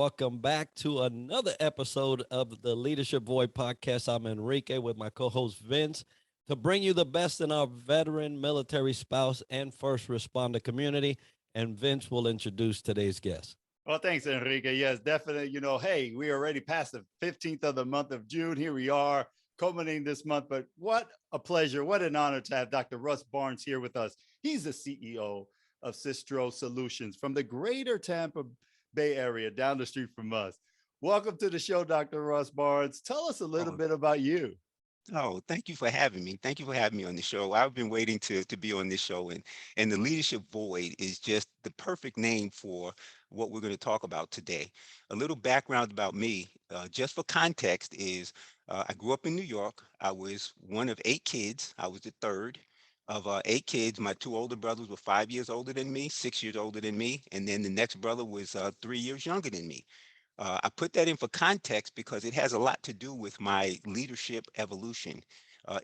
Welcome back to another episode of the Leadership Void podcast. I'm Enrique with my co host Vince to bring you the best in our veteran, military spouse, and first responder community. And Vince will introduce today's guest. Well, thanks, Enrique. Yes, definitely. Hey, we already passed the 15th of the month of June. Here we are, culminating this month. But what a pleasure, what an honor to have Dr. Russ Barnes here with us. He's the CEO of Systro Solutions from the greater Tampa Bay area down the street from us. Welcome to the show, Dr. Russ Barnes. Tell us a little Oh, bit about you. thank you for having me. Thank you for having me on the show. I've been waiting to be on this show, and the leadership void is just the perfect name for what we're going to talk about today. A little background about me, just for context, is I grew up in New York. I was one of eight kids. I was the third of eight kids. My two older brothers were 5 years older than me, 6 years older than me, and then the next brother was 3 years younger than me. I put that in for context because it has a lot to do with my leadership evolution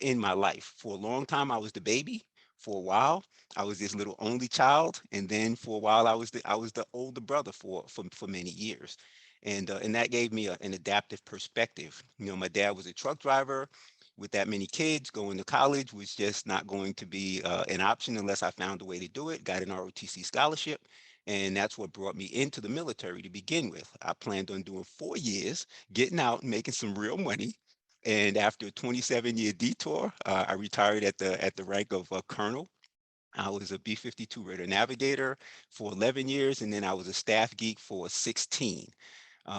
in my life. For a long time, I was the baby. For a while, I was this little only child, and then for a while, I was the older brother for many years, and that gave me an adaptive perspective. My dad was a truck driver. With that many kids, going to college was just not going to be an option unless I found a way to do it. Got an ROTC scholarship, and that's what brought me into the military to begin with. I planned on doing 4 years, getting out and making some real money. And after a 27-year detour, I retired at the rank of colonel. I was a B-52 radar navigator for 11 years, and then I was a staff geek for 16.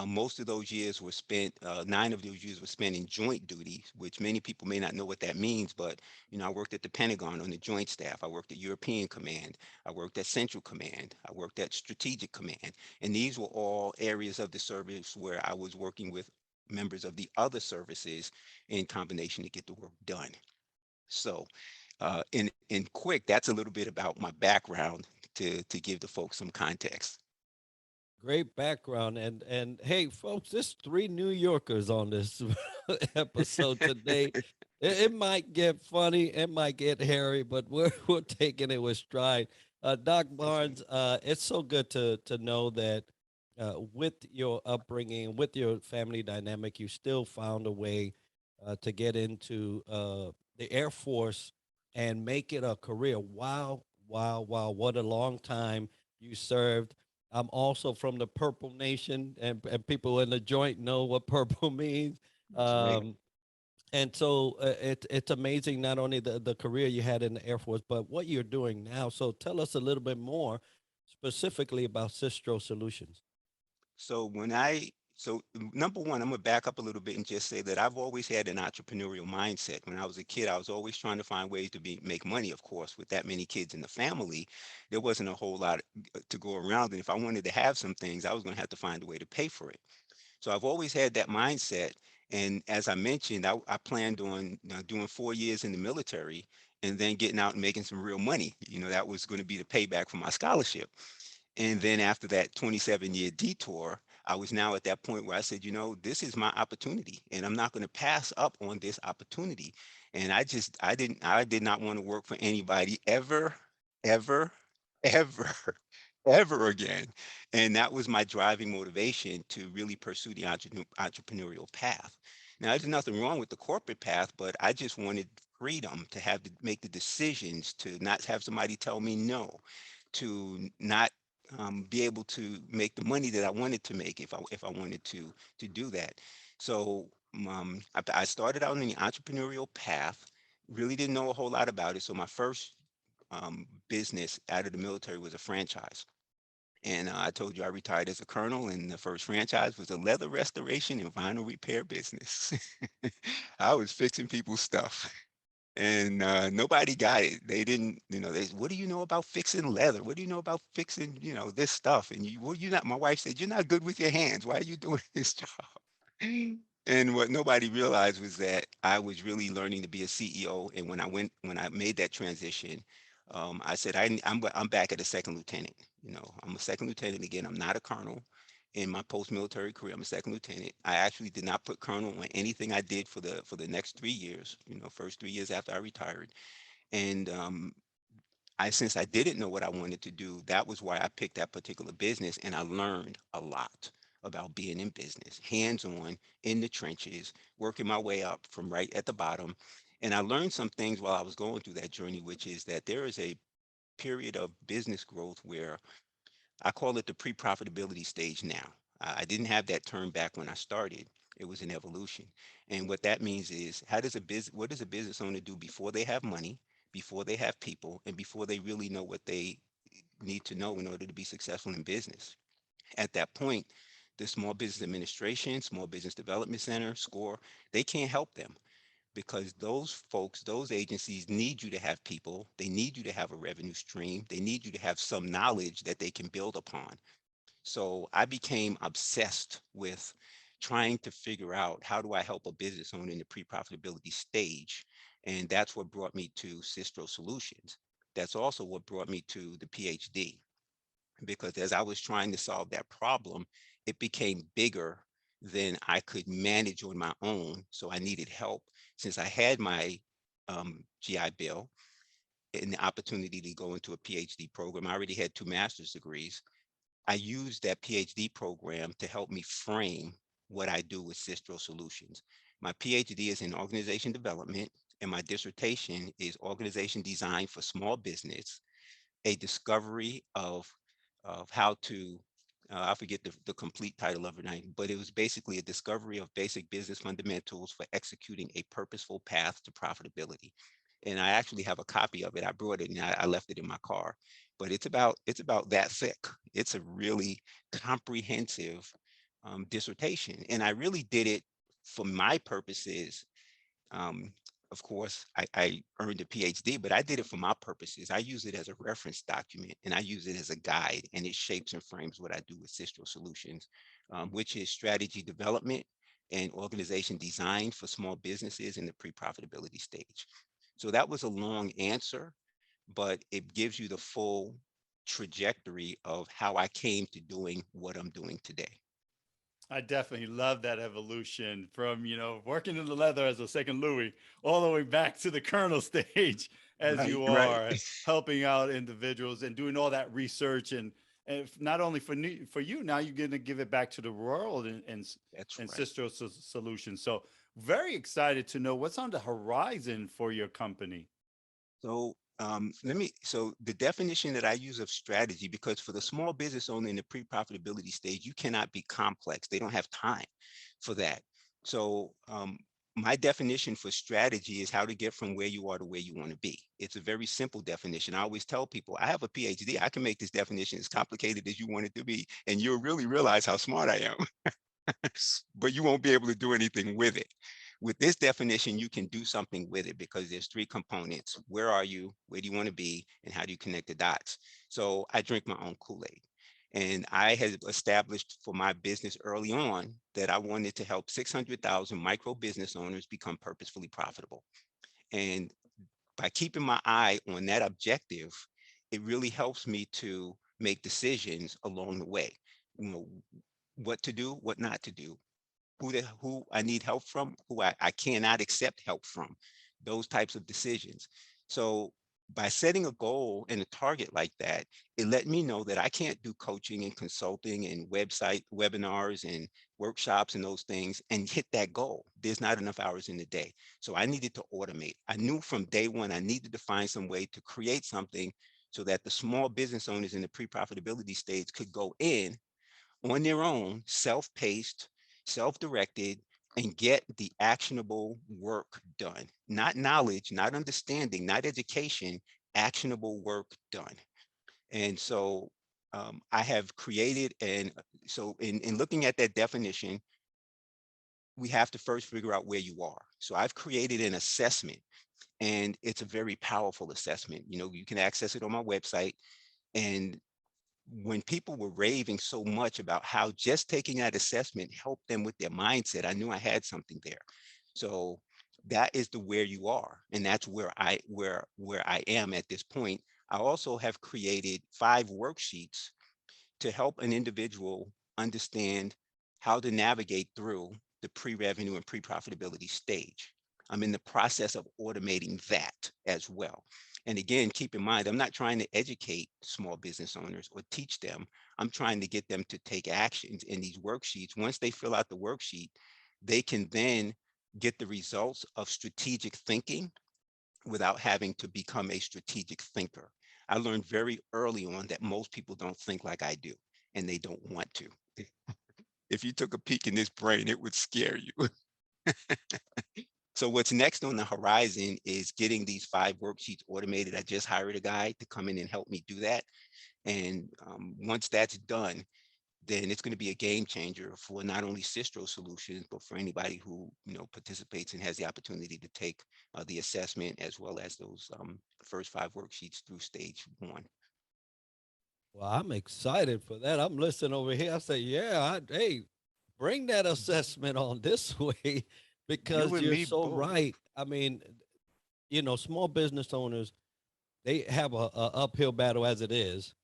Most of those years were spent, 9 of those years were spent in joint duty, which many people may not know what that means, but I worked at the Pentagon on the joint staff. I worked at European Command. I worked at Central Command. I worked at Strategic Command. And these were all areas of the service where I was working with members of the other services in combination to get the work done. So, in quick, that's a little bit about my background to give the folks some context. Great background. And hey, folks, there's three New Yorkers on this episode today. It might get funny, it might get hairy, but we're taking it with stride. Doc That's right. Barnes, it's so good to know that with your upbringing, with your family dynamic, you still found a way to get into the Air Force and make it a career. Wow, wow, wow! What a long time you served. I'm also from the Purple Nation, and people in the joint know what purple means. That's right. Um, and so it's amazing not only the career you had in the Air Force, but what you're doing now. So tell us a little bit more specifically about Sistro Solutions. So number one, I'm gonna back up a little bit and just say that I've always had an entrepreneurial mindset. When I was a kid, I was always trying to find ways to make money. Of course, with that many kids in the family, there wasn't a whole lot to go around. And if I wanted to have some things, I was gonna have to find a way to pay for it. So I've always had that mindset. And as I mentioned, I planned on doing 4 years in the military and then getting out and making some real money. That was going to be the payback for my scholarship. And then after that 27-year detour, I was now at that point where I said, this is my opportunity and I'm not going to pass up on this opportunity. And I did not want to work for anybody ever, ever, ever, ever again. And that was my driving motivation to really pursue the entrepreneurial path. Now, there's nothing wrong with the corporate path, but I just wanted freedom to have to make the decisions, to not have somebody tell me no, to not be able to make the money that I wanted to make if I wanted to do that. So I started out on the entrepreneurial path. Really didn't know a whole lot about it. So my first business out of the military was a franchise. And I told you I retired as a colonel, and the first franchise was a leather restoration and vinyl repair business. I was fixing people's stuff. And nobody got it. They didn't, what do you know about fixing leather? What do you know about fixing, this stuff? And you're not, my wife said, you're not good with your hands. Why are you doing this job? And what nobody realized was that I was really learning to be a CEO. And when I made that transition, I said, I'm back at a second lieutenant. I'm a second lieutenant again. I'm not a colonel. In my post-military career, I'm a second lieutenant. I actually did not put colonel on anything I did for the next 3 years. First 3 years after I retired, and since I didn't know what I wanted to do, that was why I picked that particular business, and I learned a lot. about being in business, hands on, in the trenches, working my way up from right at the bottom. And I learned some things while I was going through that journey, which is that there is a period of business growth where I call it the pre-profitability stage now. I didn't have that term back when I started. It was an evolution. And what that means is what does a business owner do before they have money, before they have people, and before they really know what they need to know in order to be successful in business? At that point, the Small Business Administration, Small Business Development Center, SCORE, they can't help them because those folks, those agencies need you to have people. They need you to have a revenue stream. They need you to have some knowledge that they can build upon. So I became obsessed with trying to figure out how do I help a business owner in the pre-profitability stage. And that's what brought me to Systro Solutions. That's also what brought me to the PhD, because as I was trying to solve that problem, it became bigger than I could manage on my own. So I needed help. Since I had my GI Bill and the opportunity to go into a PhD program, I already had two master's degrees. I used that PhD program to help me frame what I do with Systro Solutions. My PhD is in organization development, and my dissertation is organization design for small business, a discovery of how to I forget the complete title of it, but it was basically a discovery of basic business fundamentals for executing a purposeful path to profitability. And I actually have a copy of it. I brought it and I left it in my car. But it's about that thick. It's a really comprehensive dissertation, and I really did it for my purposes. um, of course, I earned a PhD, but I did it for my purposes. I use it as a reference document and I use it as a guide, and it shapes and frames what I do with Systro Solutions, which is strategy development and organization design for small businesses in the pre-profitability stage. So that was a long answer, but it gives you the full trajectory of how I came to doing what I'm doing today. I definitely love that evolution from, working in the leather as a second Louis all the way back to the Colonel stage as Right, you right. are helping out individuals and doing all that research not only for you, now you're going to give it back to the world That's and right. Systro Solutions. So very excited to know what's on the horizon for your company. So the definition that I use of strategy, because for the small business owner in the pre-profitability stage, you cannot be complex. They don't have time for that. So my definition for strategy is how to get from where you are to where you want to be. It's a very simple definition. I always tell people, I have a PhD. I can make this definition as complicated as you want it to be, and you'll really realize how smart I am. But you won't be able to do anything with it. With this definition, you can do something with it because there's three components. Where are you? Where do you want to be? And how do you connect the dots? So I drink my own Kool-Aid. And I had established for my business early on that I wanted to help 600,000 micro business owners become purposefully profitable. And by keeping my eye on that objective, it really helps me to make decisions along the way. You know, what to do, what not to do, who I need help from, who I cannot accept help from, those types of decisions. So by setting a goal and a target like that, it let me know that I can't do coaching and consulting and website webinars and workshops and those things and hit that goal. There's not enough hours in the day. So I needed to automate. I knew from day one I needed to find some way to create something so that the small business owners in the pre-profitability stage could go in on their own, self-paced, self-directed, and get the actionable work done. Not knowledge, not understanding, not education, actionable work done. And so I have created, and so in looking at that definition, we have to first figure out where you are. So I've created an assessment, and it's a very powerful assessment. You can access it on my website. And when people were raving so much about how just taking that assessment helped them with their mindset, I knew I had something there. So that is the where you are, and that's where I am at this point. I also have created 5 worksheets to help an individual understand how to navigate through the pre-revenue and pre-profitability stage. I'm in the process of automating that as well. And again, keep in mind, I'm not trying to educate small business owners or teach them. I'm trying to get them to take actions in these worksheets. Once they fill out the worksheet, they can then get the results of strategic thinking without having to become a strategic thinker. I learned very early on that most people don't think like I do, and they don't want to. If you took a peek in this brain, it would scare you. So what's next on the horizon is getting these 5 worksheets automated. I just hired a guy to come in and help me do that. And once that's done, then it's going to be a game changer for not only Systro Solutions, but for anybody who participates and has the opportunity to take the assessment as well as those first 5 worksheets through stage 1. Well, I'm excited for that. I'm listening over here. I say, yeah, hey, bring that assessment on this way You because and you're me so both. right. I mean, small business owners, they have a uphill battle as it is.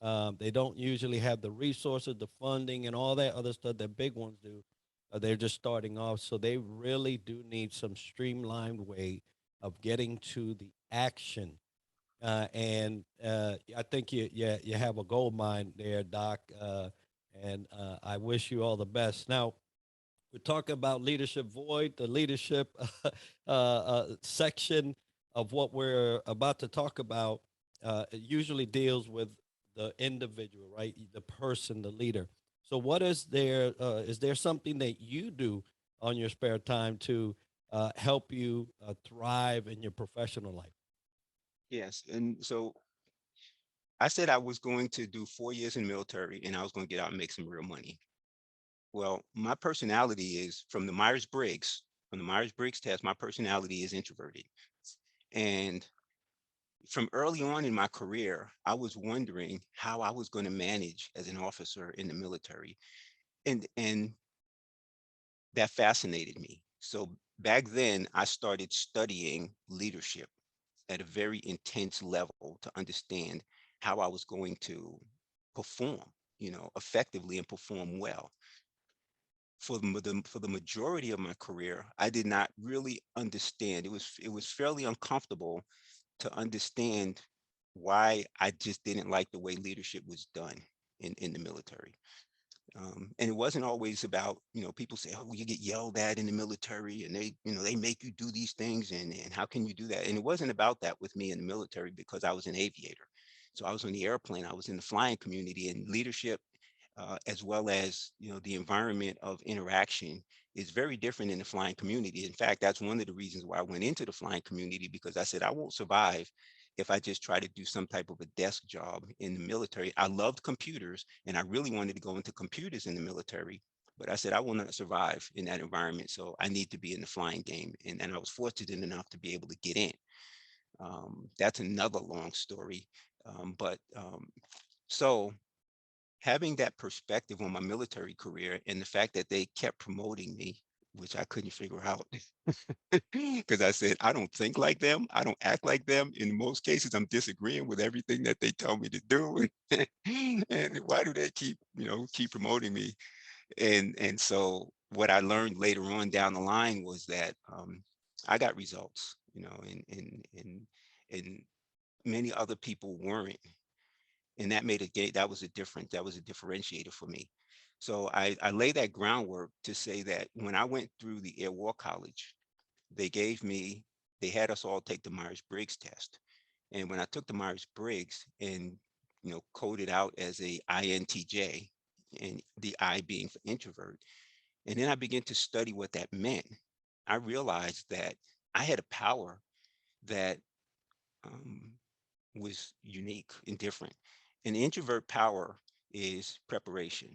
They don't usually have the resources, the funding, and all that other stuff that big ones do. They're just starting off, so they really do need some streamlined way of getting to the action. And I think you have a gold mine there, Doc. And I wish you all the best. Now, we're talking about leadership void, the leadership section of what we're about to talk about. It usually deals with the individual, right? The person, the leader. So, what is there? Is there something that you do on your spare time to help you thrive in your professional life? Yes. And so I said I was going to do 4 years in the military and I was going to get out and make some real money. Well, my personality is from the Myers-Briggs test, my personality is introverted. And from early on in my career, I was wondering how I was going to manage as an officer in the military. And that fascinated me. So back then, I started studying leadership at a very intense level to understand how I was going to perform, effectively and perform well. For the majority of my career, I did not really understand. It was fairly uncomfortable to understand why I just didn't like the way leadership was done in the military. And it wasn't always about, people say, oh, you get yelled at in the military and they make you do these things and how can you do that? And it wasn't about that with me in the military because I was an aviator. So I was on the airplane, I was in the flying community, and leadership, as well as, the environment of interaction is very different in the flying community. In fact, that's one of the reasons why I went into the flying community, because I said, I won't survive if I just try to do some type of a desk job in the military. I loved computers and I really wanted to go into computers in the military, but I said, I will not survive in that environment. So I need to be in the flying game. And I was fortunate enough to be able to get in. That's another long story. So having that perspective on my military career and the fact that they kept promoting me, which I couldn't figure out, because I said, I don't think like them. I don't act like them. In most cases, I'm disagreeing with everything that they tell me to do. And why do they keep promoting me? And so what I learned later on down the line was that I got results, and many other people weren't. And that made a gate, that was a differentiator for me. So I lay that groundwork to say that when I went through the Air War College, they gave me, they had us all take the Myers-Briggs test. And when I took the Myers-Briggs and, coded out as a INTJ, and the I being for introvert, and then I began to study what that meant, I realized that I had a power that um, was unique and different. An introvert power is preparation.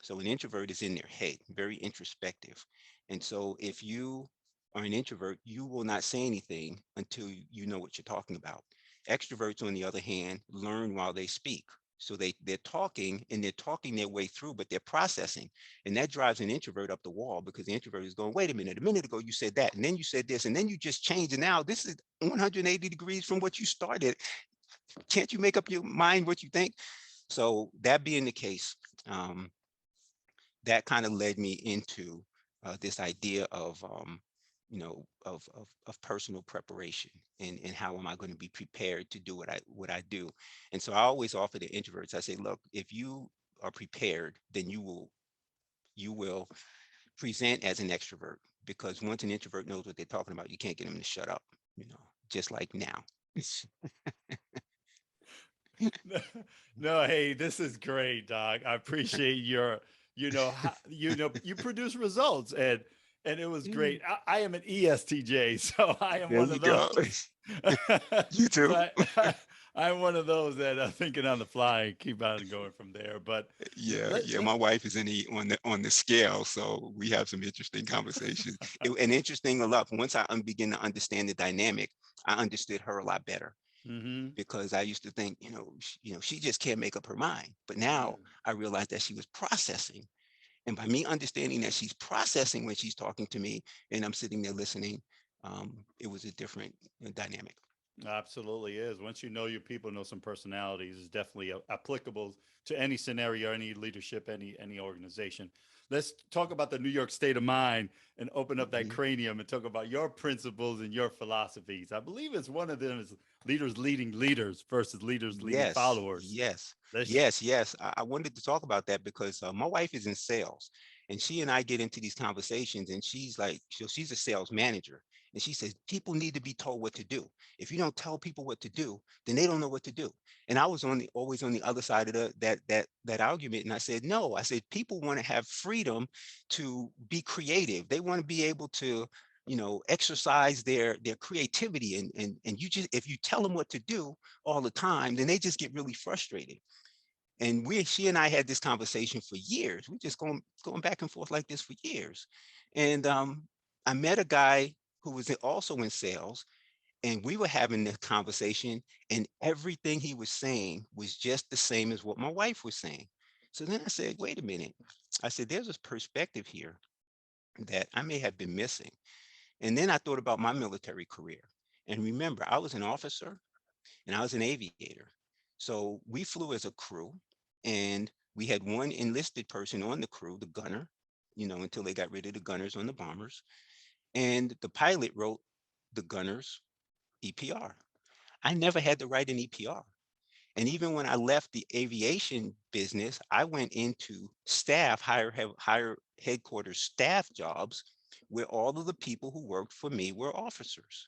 So an introvert is in their head, very introspective. And so if you are an introvert, you will not say anything until you know what you're talking about. Extroverts, on the other hand, learn while they speak. So they're talking and they're talking their way through, but they're processing. And that drives an introvert up the wall because the introvert is going, wait a minute ago you said that, and then you said this, and then you just changed. And now this is 180 degrees from what you started. Can't you make up your mind what you think? So that being the case, um, that kind of led me into this idea of, of personal preparation. and how am I going to be prepared to do what I do. And so I always offer the introverts, I say, look, if you are prepared, then you will present as an extrovert, because once an introvert knows what they're talking about, you can't get them to shut up, you know, just like now. No, hey, this is great, Doc. I appreciate your, you produce results, and it was great. I am an ESTJ, so I am There one you of go. those. You So too. I'm one of those that are thinking on the fly and keep on going from there. But Yeah, let yeah. let My wife is in the on the scale, so we have some interesting conversations. And interesting enough, once I begin to understand the dynamic, I understood her a lot better, hmm because I used to think, she just can't make up her mind. But now I realized that she was processing, and by me understanding that she's processing when she's talking to me, and I'm sitting there listening, it was a different dynamic. Absolutely is. Once you know your people, know some personalities, is definitely applicable to any scenario, any leadership, any organization. Let's talk about the New York state of mind and open up that Mhm. cranium and talk about your principles and your philosophies. I believe it's one of them is leaders leading leaders versus leaders leading Yes, followers. yes, Let's yes, yes. I wanted to talk about that because my wife is in sales, and she and I get into these conversations, and she's like, she's a sales manager, and she says people need to be told what to do. If you don't tell people what to do, then they don't know what to do. And I was always on the other side of that argument, and I said no. I said people want to have freedom to be creative. They want to be able to exercise their creativity, and you just, if you tell them what to do all the time, then they just get really frustrated. And she and I had this conversation for years. We just going back and forth like this for years. And I met a guy who was also in sales, and we were having this conversation, and everything he was saying was just the same as what my wife was saying. So then I said, wait a minute. I said, there's a perspective here that I may have been missing. And then I thought about my military career. And remember, I was an officer and I was an aviator. So we flew as a crew, and we had one enlisted person on the crew, the gunner, until they got rid of the gunners on the bombers. And the pilot wrote the gunner's EPR. I never had to write an EPR. And even when I left the aviation business, I went into staff, higher headquarters staff jobs, where all of the people who worked for me were officers.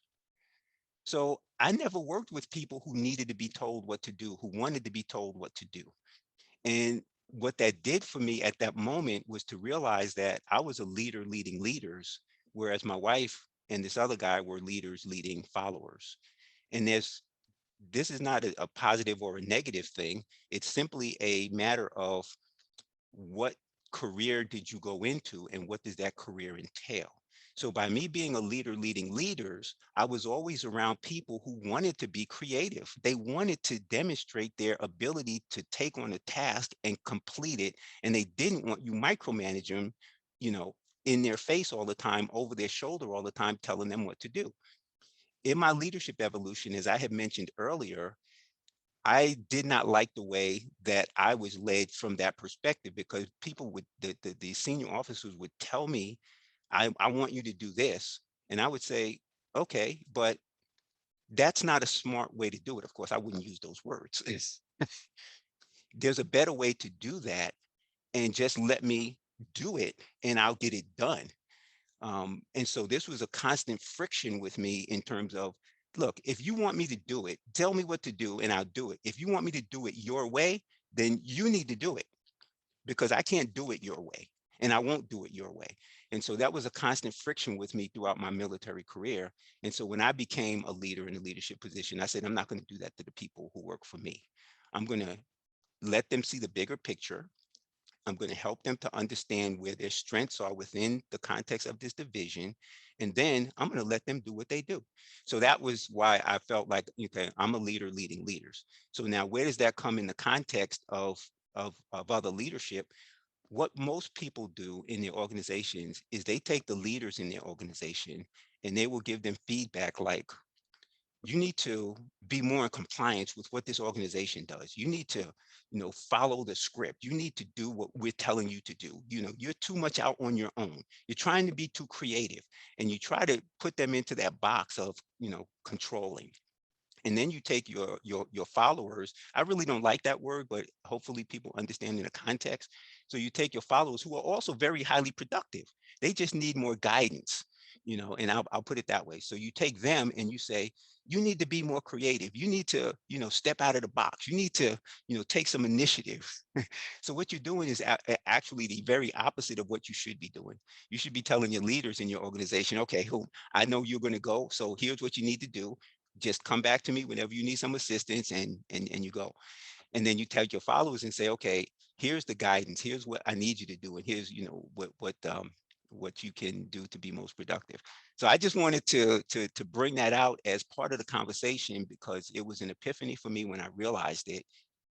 So I never worked with people who needed to be told what to do, who wanted to be told what to do. And what that did for me at that moment was to realize that I was a leader leading leaders, whereas my wife and this other guy were leaders leading followers. And this is not a positive or a negative thing. It's simply a matter of what career did you go into and what does that career entail? So by me being a leader leading leaders, I was always around people who wanted to be creative. They wanted to demonstrate their ability to take on a task and complete it. And they didn't want you micromanage them, you know, in their face all the time, over their shoulder all the time, telling them what to do. In my leadership evolution, as I had mentioned earlier, I did not like the way that I was led from that perspective, because people would, the senior officers would tell me, I want you to do this. And I would say, okay, but that's not a smart way to do it. Of course, I wouldn't use those words. There's a better way to do that, and just let me do it and I'll get it done. And so this was a constant friction with me in terms of, look, if you want me to do it, tell me what to do and I'll do it. If you want me to do it your way, then you need to do it, because I can't do it your way and I won't do it your way. And so that was a constant friction with me throughout my military career. And so when I became a leader in a leadership position, I said, I'm not going to do that to the people who work for me. I'm going to let them see the bigger picture. I'm going to help them to understand where their strengths are within the context of this division. And then I'm going to let them do what they do. So that was why I felt like, okay, I'm a leader leading leaders. So now where does that come in the context of other leadership? What most people do in their organizations is they take the leaders in their organization and they will give them feedback like, you need to be more in compliance with what this organization does. You need to, follow the script. You need to do what we're telling you to do. You're too much out on your own. You're trying to be too creative, and you try to put them into that box of, controlling. And then you take your followers. I really don't like that word, but hopefully people understand in the context. So you take your followers who are also very highly productive. They just need more guidance, and I'll put it that way. So you take them and you say, you need to be more creative. You need to, step out of the box. You need to, take some initiative. So what you're doing is actually the very opposite of what you should be doing. You should be telling your leaders in your organization, okay, who I know you're going to go. So here's what you need to do. Just come back to me whenever you need some assistance, and you go. And then you tell your followers and say, okay, here's the guidance. Here's what I need you to do. And here's, what you can do to be most productive. So I just wanted to bring that out as part of the conversation, because it was an epiphany for me when I realized it.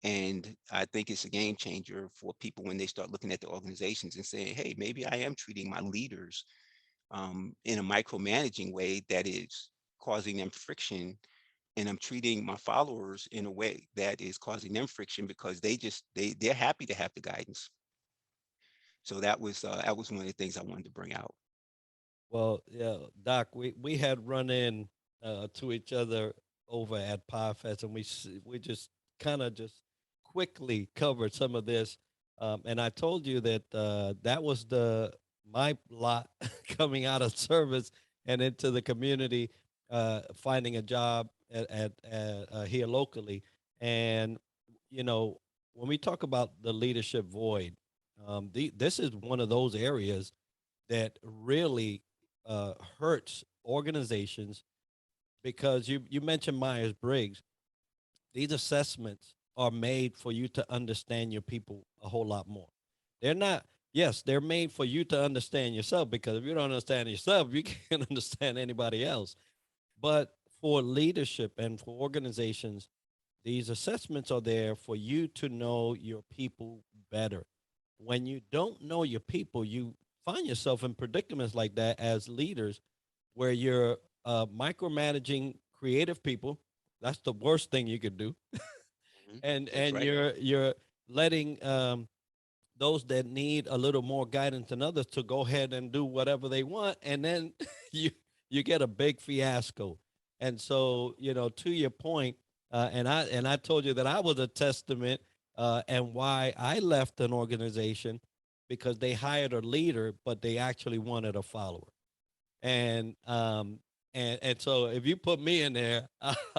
And I think it's a game changer for people when they start looking at the organizations and saying, hey, maybe I am treating my leaders in a micromanaging way that is causing them friction, and I'm treating my followers in a way that is causing them friction, because they're happy to have the guidance. So that was one of the things I wanted to bring out. Well, yeah, Doc, we had run in to each other over at PodFest, and we just kind of just quickly covered some of this, and I told you that that was the my lot coming out of service and into the community, finding a job at here locally, and you know when we talk about the leadership void, this is one of those areas that really hurts organizations because you mentioned Myers Briggs. These assessments are made for you to understand your people a whole lot more. They're not. Yes, they're made for you to understand yourself, because if you don't understand yourself, you can't understand anybody else. But for leadership and for organizations, these assessments are there for you to know your people better. When you don't know your people, you find yourself in predicaments like that as leaders, where you're micromanaging creative people. That's the worst thing you could do. Mhm. and That's and right. you're letting those that need a little more guidance than others to go ahead and do whatever they want, and then you you get a big fiasco. And so, to your point, and I told you that I was a testament, and why I left an organization, because they hired a leader but they actually wanted a follower. And so if you put me in there,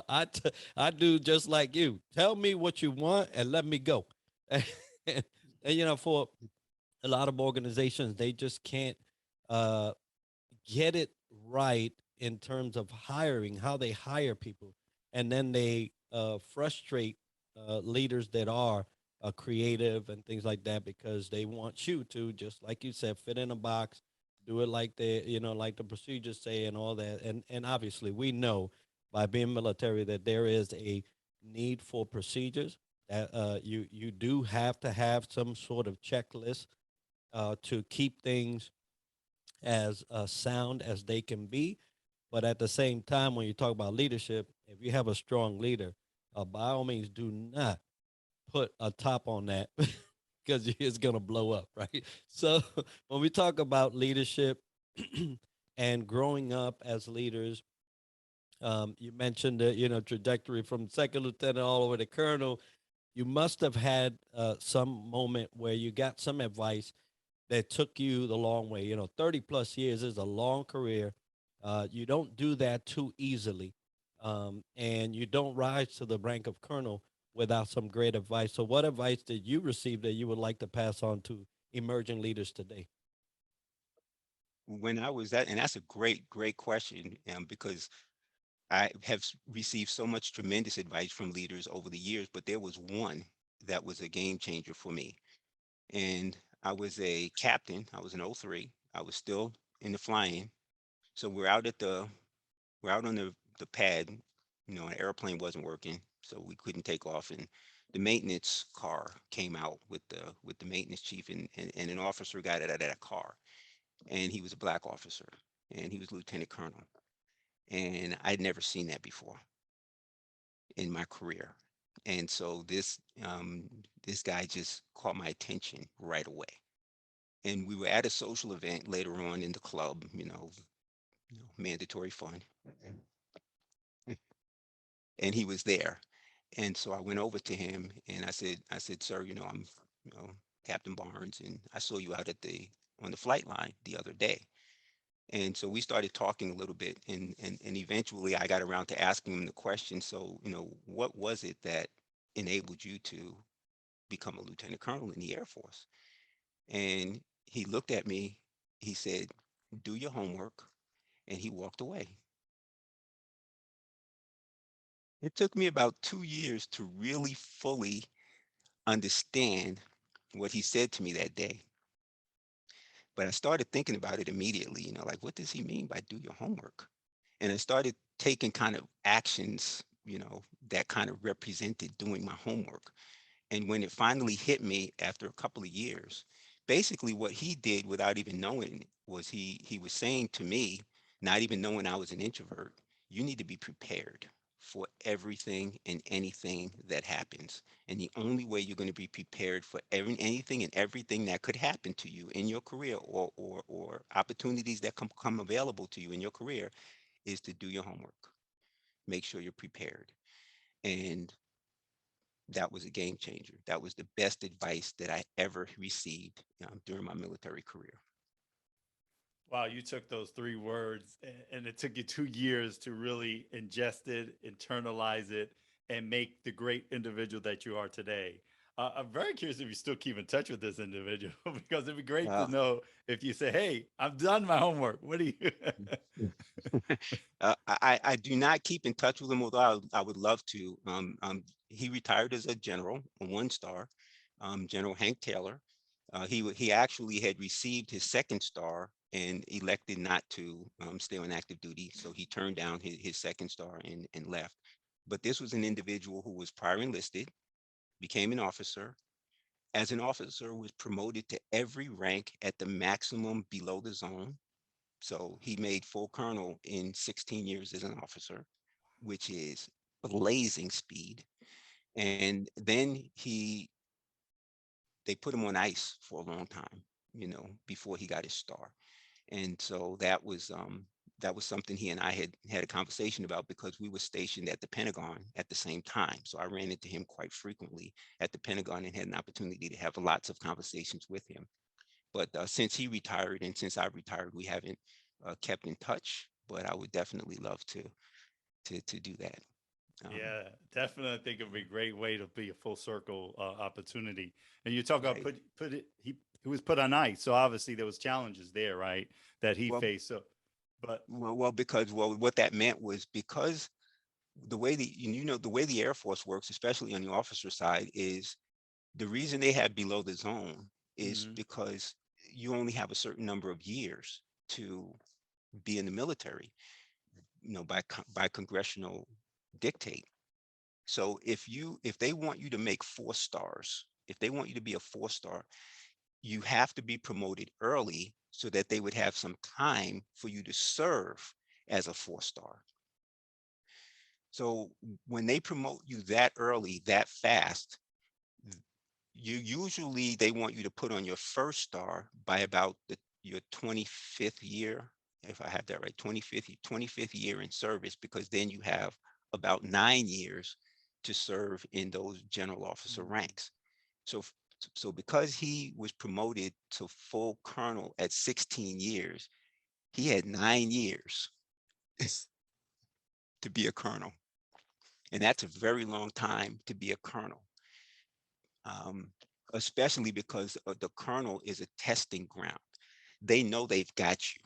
I do just like you. Tell me what you want and let me go. and, for a lot of organizations, they just can't uh, get it right in terms of hiring, how they hire people, and then they frustrate leaders that are creative and things like that, because they want you to, just like you said, fit in a box, do it like like the procedures say and all that. And obviously, we know by being military that there is a need for procedures, that you do have to have some sort of checklist to keep things as sound as they can be. But at the same time, when you talk about leadership, if you have a strong leader, by all means, do not put a top on that because it's going to blow up, right? So when we talk about leadership and growing up as leaders, you mentioned the trajectory from second lieutenant all the way to colonel. You must have had some moment where you got some advice that took you the long way. 30 plus years is a long career. You don't do that too easily. And you don't rise to the rank of colonel without some great advice. So, what advice did you receive that you would like to pass on to emerging leaders today? When I was that, and that's a great, great question, because I have received so much tremendous advice from leaders over the years, but there was one that was a game changer for me. And I was a captain. I was an O3. I was still in the flying. So we're out on the pad. An airplane wasn't working, so we couldn't take off. And the maintenance car came out with the maintenance chief, and an officer got out of that car, and he was a black officer, and he was lieutenant colonel, and I'd never seen that before. in my career. And so this guy just caught my attention right away. And we were at a social event later on in the club, mandatory fun. And he was there. And so I went over to him and I said, sir, I'm, you know, Captain Barnes, and I saw you out on the flight line the other day. And so we started talking a little bit, and eventually I got around to asking him the question. So, what was it that enabled you to become a lieutenant colonel in the Air Force? And he looked at me, he said, do your homework, and he walked away. It took me about 2 years to really fully understand what he said to me that day. But I started thinking about it immediately, like, what does he mean by do your homework? And I started taking kind of actions, that kind of represented doing my homework. And when it finally hit me after a couple of years, basically what he did without even knowing was he was saying to me, not even knowing I was an introvert, you need to be prepared for everything and anything that happens. And the only way you're going to be prepared for anything and everything that could happen to you in your career, or opportunities that come available to you in your career, is to do your homework. Make sure you're prepared. And that was a game changer. That was the best advice that I ever received, during my military career. Wow, you took those three words and it took you 2 years to really ingest it, internalize it, and make the great individual that you are today. I'm very curious if you still keep in touch with this individual because it'd be great to Uh, know if you say, "Hey, I've done my homework. What do you?" I do not keep in touch with him, although I would love to. He retired as a general, a 1 star, General Hank Taylor. He actually had received his 2nd star and elected not to stay on active duty. So he turned down his 2nd star and left. But this was an individual who was prior enlisted, became an officer. As an officer, was promoted to every rank at the maximum below the zone. So he made full colonel in 16 years as an officer, which is blazing speed. And then they put him on ice for a long time, before he got his star. And so that was something he and I had a conversation about, because we were stationed at the Pentagon at the same time. So I ran into him quite frequently at the Pentagon and had an opportunity to have lots of conversations with him. But since he retired and since I retired, we haven't kept in touch. But I would definitely love to do that. Um, Yeah, definitely. I think it'd be a great way to be a full circle opportunity. And you talk about right. put it. He was put on ice, so obviously there was challenges there, right? That he Well, faced. So, but because what that meant was, because the way the way the Air Force works, especially on the officer side, is the reason they have below the zone is mhm. because you only have a certain number of years to be in the military, by congressional dictate. So if they want you to make 4 stars, if they want you to be a 4 star, you have to be promoted early so that they would have some time for you to serve as a 4 star. So when they promote you that early, that fast, they want you to put on your 1st star by about your 25th year, if I have that right, 25th year in service, because then you have about 9 years to serve in those general officer Mm. ranks. So, so because he was promoted to full colonel at 16 years, he had 9 years to be a colonel. And that's a very long time to be a colonel, um, especially because the colonel is a testing ground. They know they've got you.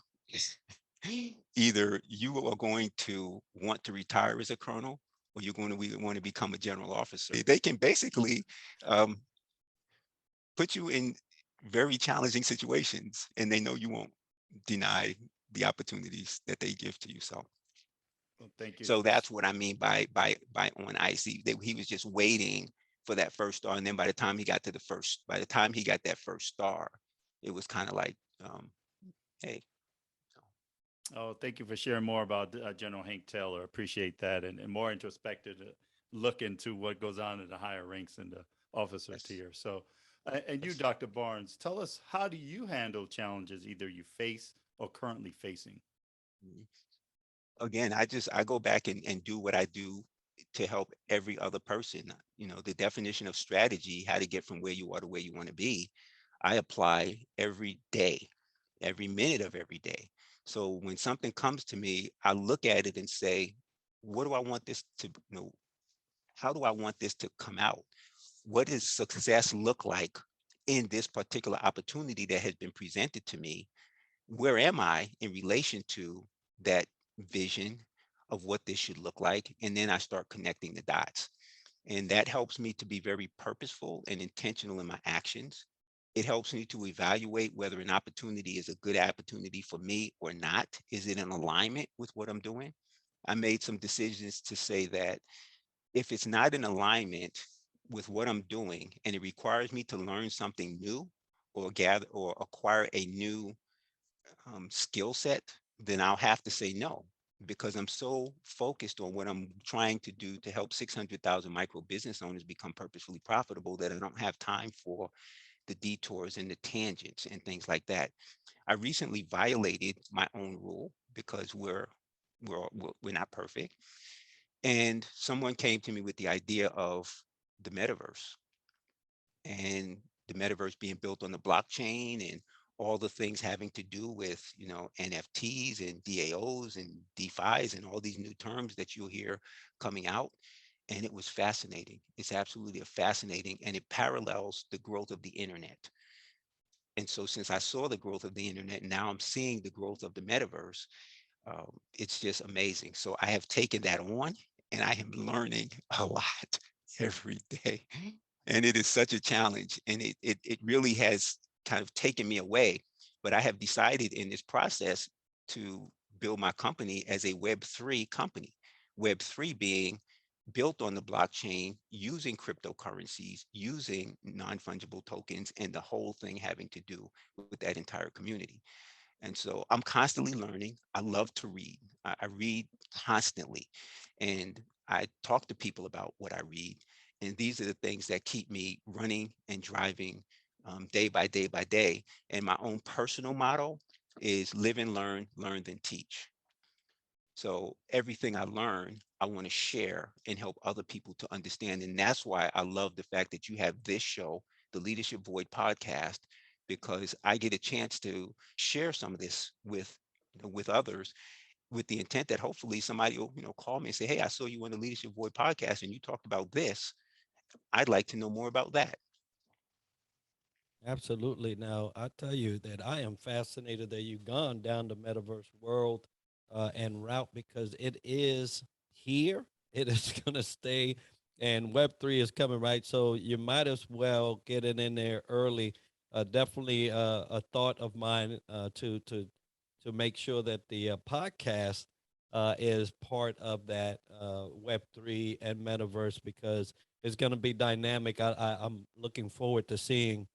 Either you are going to want to retire as a colonel, or you're going to want to become a general officer. They can basically um, put you in very challenging situations, and they know you won't deny the opportunities that they give to you. So, Well, thank you. so that's what I mean by on ice. He was just waiting for that 1st star, and then by the time he got that 1st star, it was kind of like, hey. So, Oh, thank you for sharing more about General Hank Taylor. Appreciate that, and more introspective. look into what goes on in the higher ranks in the officer Yes. tier. So, and you, Yes. Dr. Barnes, tell us, how do you handle challenges either you face or currently facing? Mhm. Again, I go back and do what I do to help every other person. The definition of strategy, how to get from where you are to where you want to be, I apply every day, every minute of every day. So when something comes to me, I look at it and say, what do I want this to, how do I want this to come out? What does success look like in this particular opportunity that has been presented to me? Where am I in relation to that vision of what this should look like? And then I start connecting the dots. And that helps me to be very purposeful and intentional in my actions. It helps me to evaluate whether an opportunity is a good opportunity for me or not. Is it in alignment with what I'm doing? I made some decisions to say that if it's not in alignment with what I'm doing and it requires me to learn something new or gather or acquire a new skill set, then I'll have to say no, because I'm so focused on what I'm trying to do to help 600,000 micro business owners become purposefully profitable that I don't have time for the detours and the tangents and things like that. I recently violated my own rule because we're not perfect, and someone came to me with the idea of the metaverse, and the metaverse being built on the blockchain and all the things having to do with NFTs and DAOs and DeFi's and all these new terms that you'll hear coming out. And it was fascinating. It's absolutely fascinating, and it parallels the growth of the internet. And so since I saw the growth of the internet, now I'm seeing the growth of the metaverse. It's just amazing. So I have taken that on, and I am learning a lot every day. And it is such a challenge. And it really has kind of taken me away. But I have decided in this process to build my company as a Web3 company. Web3 being built on the blockchain, using cryptocurrencies, using non-fungible tokens, and the whole thing having to do with that entire community. And so I'm constantly learning. I love to read. I read constantly. And I talk to people about what I read. And these are the things that keep me running and driving day by day by day. And my own personal motto is live and learn, learn then teach. So everything I learn, I want to share and help other people to understand. And that's why I love the fact that you have this show, the Leadership Void podcast, because I get a chance to share some of this with others, with the intent that hopefully somebody will, call me and say, hey, I saw you on the Leadership Void podcast and you talked about this. I'd like to know more about that. Absolutely. Now, I tell you that I am fascinated that you've gone down the metaverse world and route because it is here. It is going to stay, and Web3 is coming, right? So you might as well get it in there early. Definitely a thought of mine to make sure that the podcast is part of that Web3 and metaverse because it's going to be dynamic. I'm looking forward to seeing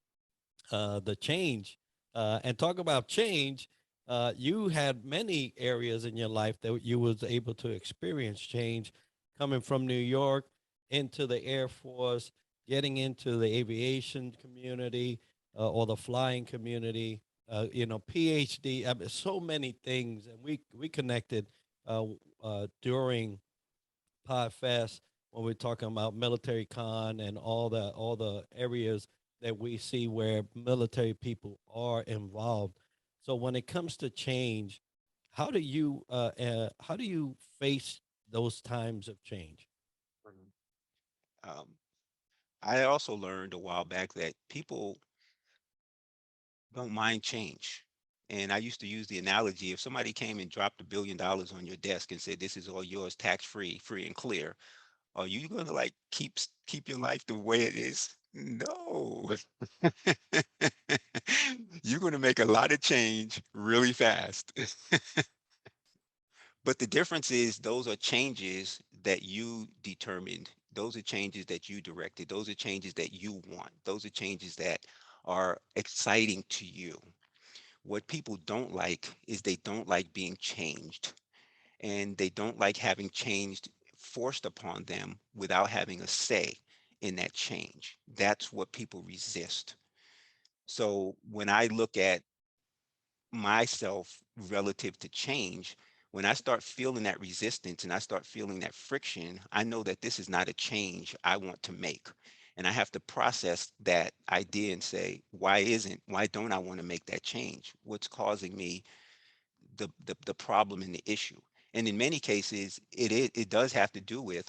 the change. And talk about change. You had many areas in your life that you was able to experience change, coming from New York into the Air Force, getting into the aviation community or the flying community. PhD. I mean, so many things, and we connected during PodFest when we're talking about military con and all the areas that we see where military people are involved. So when it comes to change, how do you face those times of change? Mhm. Um, I also learned a while back that people don't mind change. And I used to use the analogy, if somebody came and dropped $1 billion on your desk and said, this is all yours, tax free, free and clear, are you going to like keep your life the way it is? No. You're going to make a lot of change really fast. But the difference is those are changes that you determined. Those are changes that you directed. Those are changes that you want. Those are changes that are exciting to you. What people don't like is they don't like being changed, and they don't like having changed forced upon them without having a say in that change. That's what people resist. So when I look at myself relative to change, when I start feeling that resistance and I start feeling that friction, I know that this is not a change I want to make. And I have to process that idea and say, why don't I want to make that change? What's causing me the problem and the issue? And in many cases, it does have to do with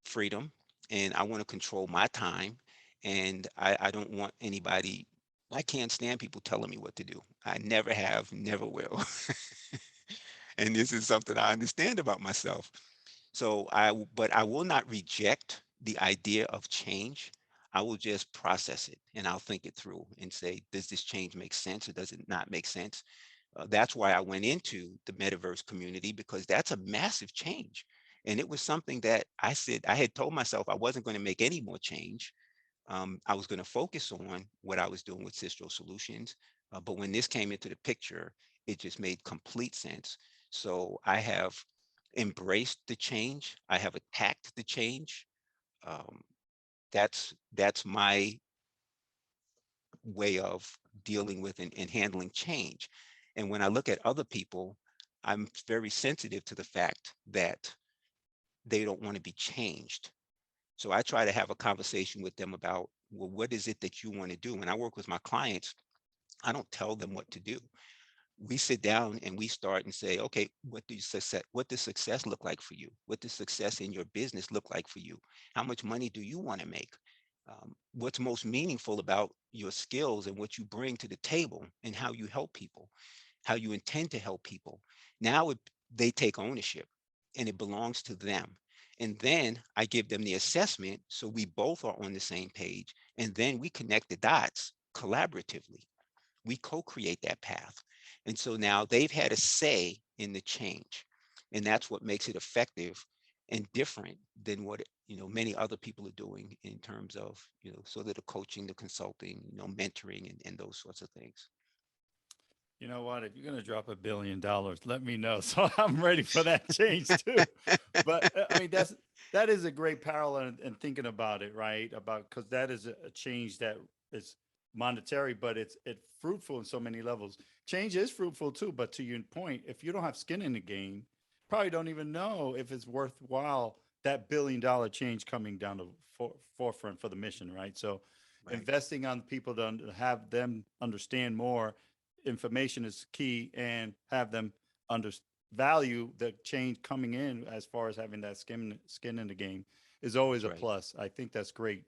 freedom, and I want to control my time, and I don't want anybody. I can't stand people telling me what to do. I never have, never will. And this is something I understand about myself. So but I will not reject the idea of change. I will just process it and I'll think it through and say, does this change make sense or does it not make sense? That's why I went into the metaverse community, because that's a massive change. And it was something that I said, I had told myself I wasn't going to make any more change. I was going to focus on what I was doing with Systro Solutions. But when this came into the picture, it just made complete sense. So I have embraced the change. I have attacked the change. Um, that's my way of dealing with and handling change. And when I look at other people, I'm very sensitive to the fact that they don't want to be changed. So I try to have a conversation with them about, well, what is it that you want to do? When I work with my clients, I don't tell them what to do. We sit down and we start and say, okay, what does success look like for you? What does success in your business look like for you? How much money do you want to make? What's most meaningful about your skills and what you bring to the table and how you help people, how you intend to help people? Now they take ownership and it belongs to them. And then I give them the assessment so we both are on the same page. And then we connect the dots collaboratively. We co-create that path. And so now they've had a say in the change. And that's what makes it effective and different than what many other people are doing in terms of sort of the coaching, the consulting, mentoring and those sorts of things. You know what? If you're going to drop $1 billion, let me know. So I'm ready for that change too. But I mean, that is a great parallel in thinking about it, right? About because that is a change that is monetary, but it's fruitful in so many levels. Change is fruitful too, but to your point, if you don't have skin in the game, probably don't even know if it's worthwhile that $1 billion change coming down the forefront for the mission, right? So Right. investing on people to have them understand more information is key and have them under value the change coming in as far as having that skin in the game is always That's a right. plus. I think that's great.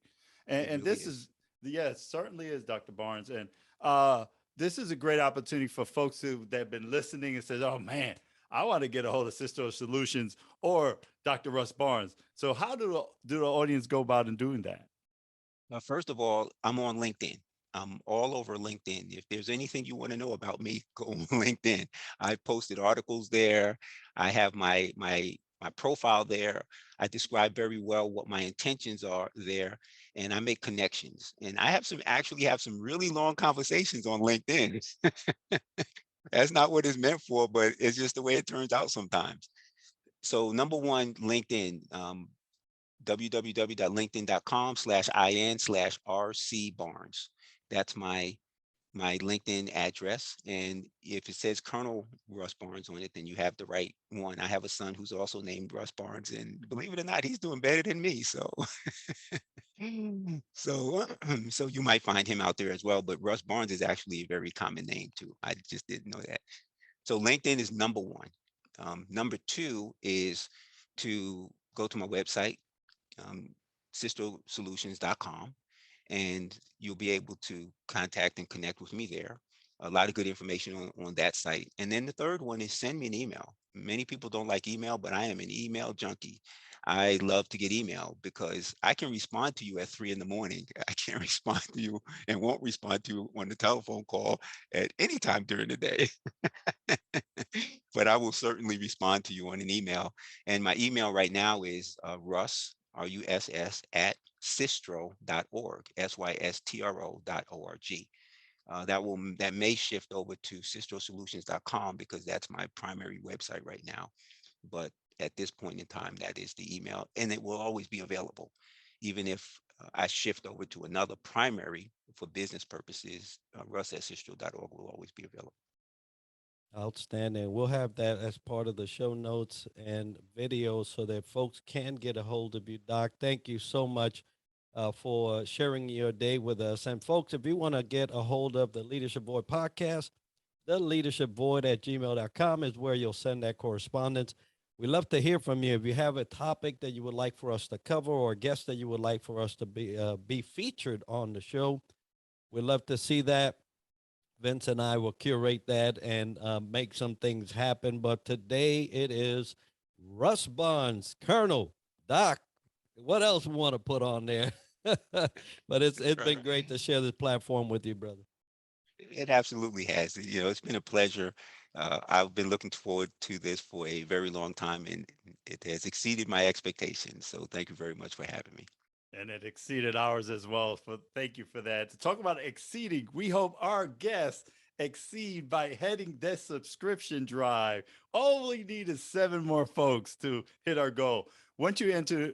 It And really this is. is, yeah, it certainly is, Dr. Barnes. And uh, this is a great opportunity for folks who that have been listening and says, oh man, I want to get a hold of Systro Solutions or Dr. Russ Barnes. So how do the audience go about in doing that? First of all, I'm on LinkedIn. I'm all over LinkedIn. If there's anything you want to know about me, go on LinkedIn. I've posted articles there. I have my profile there. I describe very well what my intentions are there, and I make connections. And I actually have some really long conversations on LinkedIn. That's not what it's meant for, but it's just the way it turns out sometimes. So number one, LinkedIn. www.linkedin.com/in/RC Barnes. That's my LinkedIn address. And if it says Colonel Russ Barnes on it, then you have the right one. I have a son who's also named Russ Barnes, and believe it or not, he's doing better than me. So, so you might find him out there as well. But Russ Barnes is actually a very common name too. I just didn't know that. So LinkedIn is number one. Number two is to go to my website, um, systrosolutions.com, and you'll be able to contact and connect with me there. A lot of good information on that site. And then the third one is send me an email. Many people don't like email, but I am an email junkie. I love to get email because I can respond to you at 3 in the morning. I can't respond to you and won't respond to you on the telephone call at any time during the day. But I will certainly respond to you on an email. And my email right now is Russ, RUSS, at systro.org, SYSTRO.org. That may shift over to systrosolutions.com because that's my primary website right now. But at this point in time, that is the email, and it will always be available. Even if I shift over to another primary for business purposes, russ@systro.org will always be available. Outstanding. We'll have that as part of the show notes and videos so that folks can get a hold of you, Doc. Thank you so much for sharing your day with us. And folks, if you want to get a hold of the Leadership Void podcast, the leadership void at gmail.com is where you'll send that correspondence. We love to hear from you. If you have a topic that you would like for us to cover or a guest that you would like for us to be featured on the show, we'd love to see that. Vince and I will curate that and make some things happen. But today it is Russ Barnes, Colonel, Doc. What else we want to put on there? But it's That's been right. great to share this platform with you, brother. It absolutely has. It's been a pleasure. I've been looking forward to this for a very long time, and it has exceeded my expectations. So thank you very much for having me. And it exceeded ours as well. So thank you for that. To talk about exceeding, we hope our guests exceed by heading this subscription drive. All we need is 7 more folks to hit our goal. Once you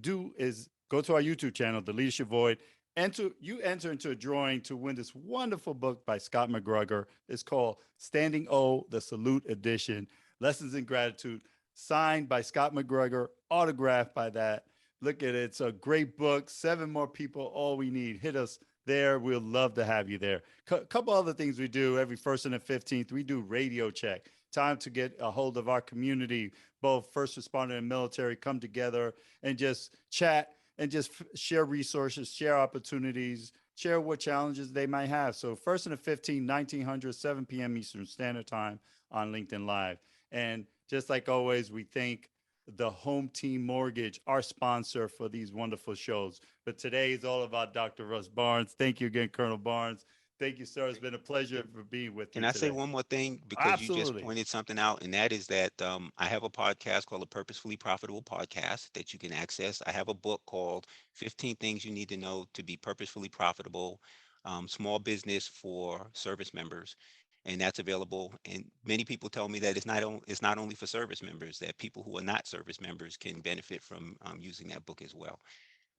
do is go to our YouTube channel, The Leadership Void. Enter into a drawing to win this wonderful book by Scott McGregor. It's called Standing O, the Salute Edition, Lessons in Gratitude, signed by Scott McGregor, autographed by that. Look at it. It's a great book. 7 more people, all we need. Hit us there. We'll love to have you there. Couple other things we do every 1st and the 15th. We do radio check. Time to get a hold of our community, both first responder and military, come together and just chat and just share resources, share opportunities, share what challenges they might have. So 1st and the 15th, 1900, 7 p.m. Eastern Standard Time on LinkedIn Live. And just like always, we thank the Home Team Mortgage, our sponsor for these wonderful shows. But today is all about Dr. Russ Barnes. Thank you again, Colonel Barnes. Thank you, sir. It's been a pleasure for being with Can you I say today. one more thing? Because you just Absolutely. pointed something out, and that is that I have a podcast called the Purposefully Profitable Podcast that you can access. I have a book called 15 Things You Need to Know to Be Purposefully Profitable, Small Business for Service Members. And that's available. And many people tell me that it's not only for service members, that people who are not service members can benefit from using that book as well.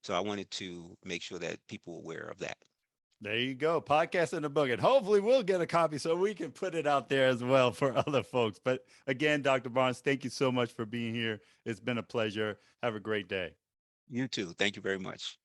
So I wanted to make sure that people are aware of that. There you go. Podcast in the book. And hopefully we'll get a copy so we can put it out there as well for other folks. But again, Dr. Barnes, thank you so much for being here. It's been a pleasure. Have a great day. You too. Thank you very much.